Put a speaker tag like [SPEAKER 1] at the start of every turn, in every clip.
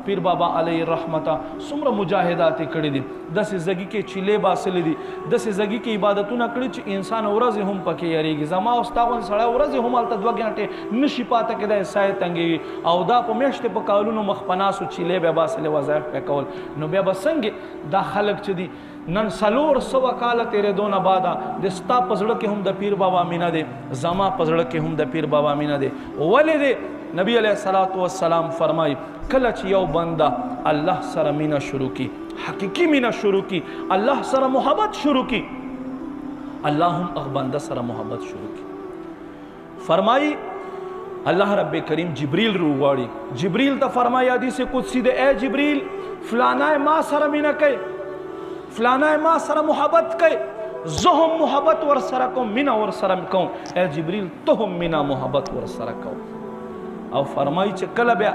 [SPEAKER 1] پیر بابا علیه رحمته څومره مجاهدات یې کړي دي، داسې زګي کې چیلې باسلې دي، داسې زګي کې عبادتونه کړي چې انسان ورځې هم پکې یریږي. زما او ستا غوندې سړی ورځې هم هلته 2 غنټې نشي پاته کېدی، ساه یې تنګېږي، او دا په میاشتې په کالونو مخ په ناسو چیلې به یې باسلې وظایف به یې کول. نو بیا به څنګه دا خلک چې دي نن 400 کاله تېرېدو نه بعده د ستا په زړه کې هم د پیر بابا مینه دی، زما په زړه کې هم د پیر بابا مینه دی. ولې دی؟ نبی علیه الصلاۃ والسلام فرمایي کله چې یو بنده الله سره مینه شروع کی، حقیقي مینه شروع کی، الله سره محبت شروع کی، الله هم هغه بنده سره محبت شروع کی. فرمایي الله رب کریم جبریل رو غواړي، جبریل ته فرمایي حدیث قدسی دی اے جبریل فلانا ما سره مینه کوي، فلانا ما سره محبت کوي، زه هم محبت ور سره کوم، مینه ور سره کوم، اے جبریل ته هم مینه محبت ور سره کوم. او فرمایي چې کله بیا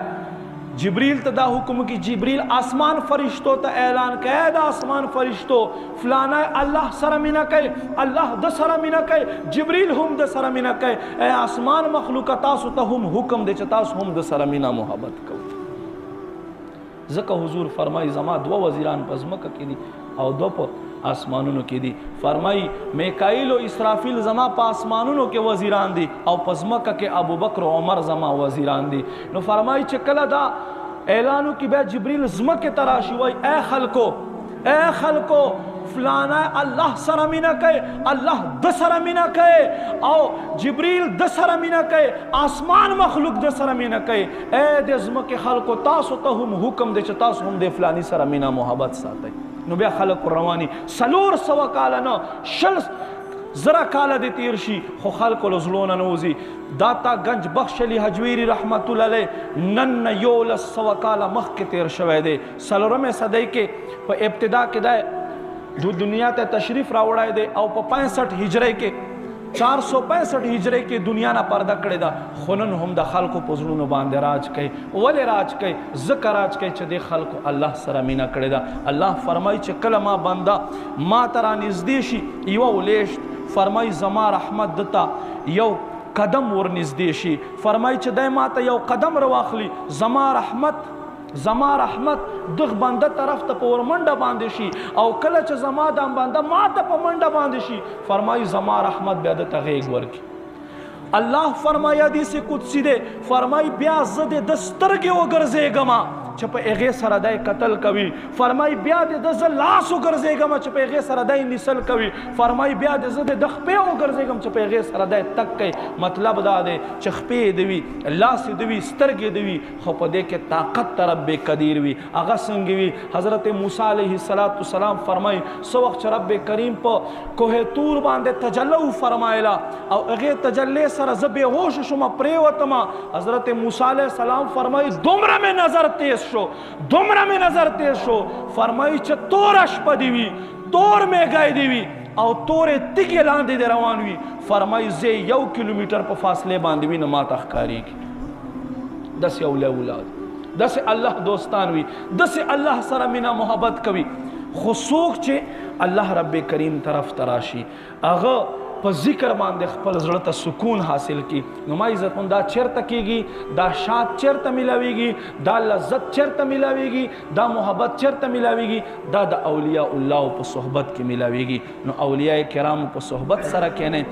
[SPEAKER 1] جبریل ته دا حکم کی، جبریل آسمان فرشتو ته اعلان کوي دا آسمان فرشتو فلانا الله سره مینه کوي، الله د سره مینه کوي، جبریل هم د سره مینه کوي، اے آسمان مخلوق تاسو ته هم حکم دی چې تاسو هم د سره مینه محبت کوئ. ځکه حضور فرمایي زما 2 وزیران په ځمکه کې دي او 2 په آسمانونو کې دي. فرمایي میکائیل او اسرافیل زما په آسمانونو کې وزیران دي او په ځمکه کې ابوبکر او عمر زما وزیران دي. نو فرمایي چې کله دا اعلانو کې بیا جبریل ځمکې ته راشي وایي اے خلکو، اے خلکو فلانا الله سره مینه کوي، الله د سره مینه کوي، او جبریل د سره مینه کوي، آسمان مخلوق د سره مینه کوي، اے د ځمکې خلکو تاسو ته هم حکم دی چې تاسو هم د فلانی سره مینه محبت ساتئ. نو بیا خلک رواني 400 کاله نه 0 کاله دې تیر شي خو خلکو له زړونو نه وځي. داتا گنج بخش علی حجویری رحمت الله علیه نن 1100 کاله مخکې تیر شوی دی. 4مې صدۍ کې په ابتدا کې د دنیا ته تشریف راوړی دی او په 65 هجری کې 465 هجری کې دنیا نه پرده کړې ده. خو نن هم د خلکو په زړونو باندې راج کوي. ولې راج کوي؟ ځکه راج کوي چې د خلکو الله سره مینه کړې ده. الله فرمایي چې کله ما بنده ما ته رانږدې شي یوه ولیشت، فرمایي زما رحمت دته یو قدم ورنږدې شي، فرمایي چې دی ما ته یو قدم راواخلي زما رحمت دغ بنده طرف ته په ورمنډه باندې شي، او کله چې زما دا بنده ما ته په منډه باندې شي فرمایي زما رحمت بیا دته غیږ ورکړي. الله فرمایي حدیث قدسی دی، فرمایي بیا زه د سترګې وګرځېږم چې په هغې سره دی قتل کوي، فرمایي بیا د زه لاس وګرځېږم چې په هغې سره دی نیسل کوي، فرمایي بیا د زه د خپې وګرځېږم چې په هغې سره دی تک کوي. مطلب دا دی چې خپې دې وي، لاس دې وي، سترګې دې وي، خو په دې کې طاقت ته رب قدیر وي. هغه څنګه وي؟ حضرت موسی علیه السلام فرمایي څه وخت چې رب کریم په کوه طور باندې تجلی فرمایله او هغې تجلی سره زه بېهوشه شوم پرېوتم، حضرت موسی علیه السلام فرمایي دومره مې نظر تیز شو، دومره مې نظر تیز شو، فرمایي چې توره شپه دې وي، تور میږی دې وي او تورې تیږې لاندې دې روان وي، فرمایي زه 1 کیلومیټر په فاصلې باندې وي نه ماته ښکارېږي. داسې اولاد، داسې الله دوستان وي، داسې الله سره مینه محبت کوي. خو څوک چې الله رب کریم طرف ته راشي هغه په ذکر باندې خپل زړه ته سکون حاصل کی. نو ما عزتمند دا چیرته کیږي؟ دا شاد چیرته ملاویږي؟ دا لذت چیرته ملاویږي؟ دا محبت چیرته ملاویږي؟ دا د اولیاء الله په صحبت کې ملاویږي. نو اولیاء کرام په صحبت سره کینه